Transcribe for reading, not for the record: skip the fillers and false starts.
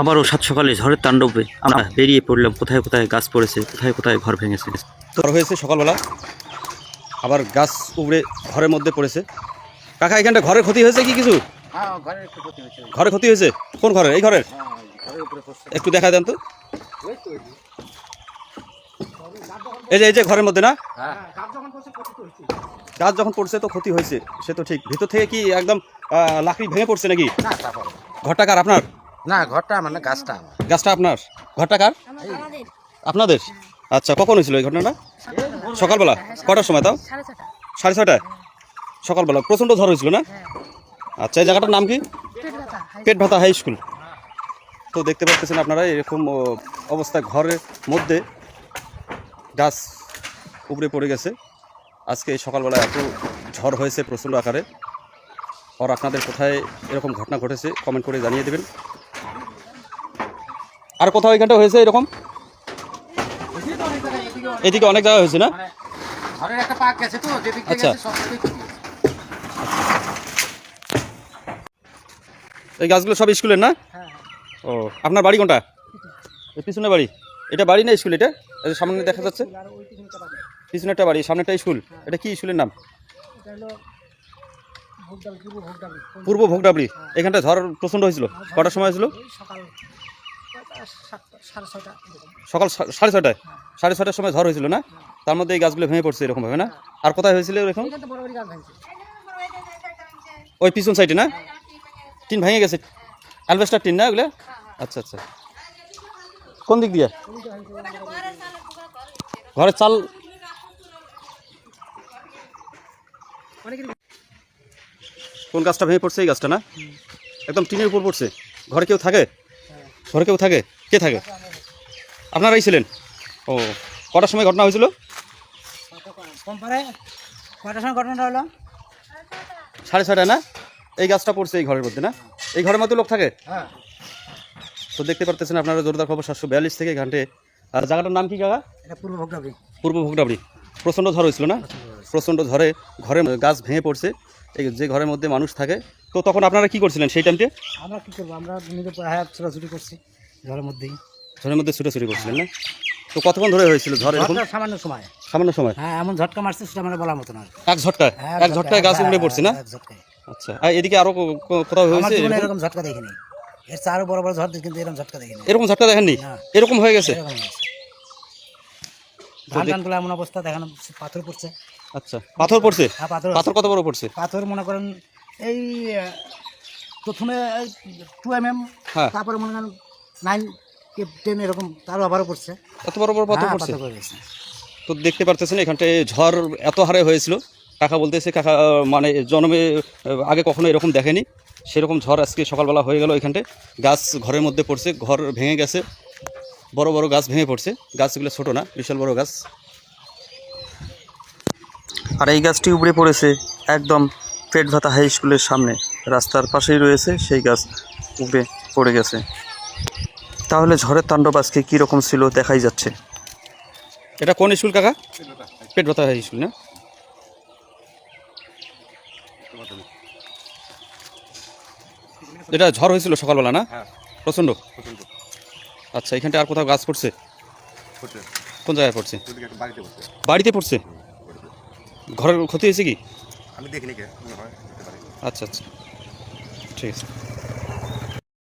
আবারও সাত সকালে ঝড়ের তাণ্ডবে আমরা বেরিয়ে পড়লাম। কোথায় কোথায় গাছ পড়েছে, কোথায় কোথায় ঘর ভেঙেছে। ঝড় হয়েছে সকালবেলা, আবার গাছ উপড়ে ঘরের মধ্যে পড়েছে। কাকা, এখানটা ঘরের ক্ষতি হয়েছে কি কিছু? ঘরে ক্ষতি হয়েছে? কোন ঘরের? এই ঘরের একটু দেখা দেন তো। এই যে ঘরের মধ্যে না, গাছ যখন পড়ছে তো ক্ষতি হয়েছে, সে তো ঠিক। ভিতর থেকে কি একদম লাকড়ি ভেঙে পড়ছে নাকি? ঘরটা কার? আপনার? না, ঘরটা মানে গাছটা আমার। গাছটা আপনার? ঘরটা কার? আপনাদের। আচ্ছা, কখন হয়েছিল এই ঘটনাটা? সকালবেলা কটার সময়? তাও 6:30 সকালবেলা। প্রচণ্ড ঝড় হয়েছিল না? আচ্ছা, এই জায়গাটার নাম কি? পেট ভাতা হাই স্কুল। তো দেখতে পাচ্ছেন আপনারা এরকম অবস্থায় ঘরের মধ্যে গাছ উপড়ে পড়ে গেছে। আজকে সকালবেলা এত ঝড় হয়েছে প্রচণ্ড আকারে। আর আপনাদের কোথায় এরকম ঘটনা ঘটেছে কমেন্ট করে জানিয়ে দেবেন। আর কোথাও এখানটা হয়েছে এরকম? এদিকে অনেক জায়গায় হয়েছে না? ঘরের একটা পাক গেছে তো, যেদিকে আচ্ছা। গেছে সব দিকেই ক্ষতি হয়েছে। এই গাছগুলো সব স্কুলের না? ও, আপনার বাড়ি কোনটা? এই পিছনে বাড়ি? এটা বাড়ি না স্কুল? এটা সামনে দেখা যাচ্ছে পিছনে একটা বাড়ি, সামনে একটা স্কুল। এটা কি স্কুলের নাম? পূর্ব ভোগডাবড়ি। এখানটা ঝড় প্রচণ্ড হয়েছিল। কটার সময় হয়েছিল? সকাল 6:30। 6:30টার সময় ঝড় হয়েছিল না? তার মধ্যে এই গাছগুলো ভেঙে পড়ছে এরকমভাবে না? আর কোথায় হয়েছিল এরকম? ওই পিছন সাইডে না? টিন ভেঙে গেছে, অ্যালবেস্টার টিন না ওগুলো? আচ্ছা আচ্ছা। কোন দিক দিয়ে? ঘরের চাল। কোন গাছটা ভেঙে পড়ছে? এই গাছটা না? একদম টিনের উপর পড়ছে। ঘরে কেউ থাকে? ঘরে কেউ থাকে? কে থাকে? আপনারাই ছিলেন? ও, কটার সময় ঘটনা হয়েছিল? কটার সময় ঘটনাটা হলো? 6:30 না? এই গাছটা পড়ছে এই ঘরের মধ্যে না? এই ঘরের মধ্যে লোক থাকে? তো দেখতে পারতেছেন আপনারা জোরদার খবর 742 থেকে ঘাটে। আর জায়গাটার নাম কি কাকা? এটা পূর্ব ভোগডাবড়ি। পূর্ব ভোগডাবড়ি। প্রচণ্ড ঝড় হয়েছিল না? প্রচণ্ড ঝড়ে ঘরের গাছ ভেঙে পড়ছে, এই যে ঘরের মধ্যে মানুষ থাকে। তো তখন আপনারা কি করছিলেন সেই টাইমে? আমরা কি করবো, আমরা নিজের পায়ে ছোটাছুটি করছি ঝড়ের মধ্যেই। ঝড়ের মধ্যে ছুটাছুটি করছিলেন না? তো কতক্ষণ ধরে হয়েছিল ঝড় এরকম? সামান্য সময়। সামান্য সময়? হ্যাঁ, এমন ঝটকা মারছে সেটা মানে বলার মতো না। এক ঝটকায়? এক ঝটকায় গাছ উড়ে পড়ছে না? এক ঝটকায়। আচ্ছা, আর এদিকে আরো কোথাও হয়েছে এরকম ঝটকা দেখিনি। এর চেয়ে আরো বড় বড় ঝড় কিন্তু এরকম ঝটকা দেখিনি। এরকম ঝটকা দেখেননি? এরকম হয়ে গেছে? ধান টানগুলো এমন অবস্থা দেখানো, পাথর পড়ছে। আচ্ছা, পাথর পড়ছে? হ্যাঁ, পাথর কত বড় পড়ছে? পাথর মনে করেন এই প্রথমে 2 mm, হ্যাঁ, তারপরে মনে করেন 9 কি 10 এরকম, তারও আবারও পড়ছে। এত বড় বড় পাথর হ্যাঁ, পড়ছে? পাথর পড়েছে। তো দেখতে পারতেছেন এখানটায় ঝড় এত হারে হয়েছিল, কাকা বলতেছে কাকা মানে জন্মে আগে কখনো এরকম দেখেনি। সেরকম ঝড় আজকে সকালবেলা হয়ে গেল। এখানটায় গাছ ঘরের মধ্যে পড়ছে, ঘর ভেঙে গেছে, বড় বড় গাছ ভেঙে পড়ছে। গাছগুলো ছোট না, বিশাল বড় গাছ। আর এই গাছটি উপড়ে পড়েছে একদম পেট ভাতা হাই স্কুলের সামনে, রাস্তার পাশেই রয়েছে সেই গাছ, উপড়ে পড়ে গেছে। তাহলে ঝড়ের তাণ্ডব আজকে কীরকম ছিল দেখাই যাচ্ছে। এটা কোন স্কুল কাকা? পেট ভাতা হাই স্কুল না? এটা ঝড় হয়েছিল সকালবেলা না? প্রচণ্ড। আচ্ছা, এখানটা আর কোথাও গাছ পড়ছে? কোন জায়গায় পড়ছে? বাড়িতে পড়ছে? ঘরের ক্ষতি হয়েছে কি? আমি দেখিনি। আচ্ছা আচ্ছা, ঠিক আছে।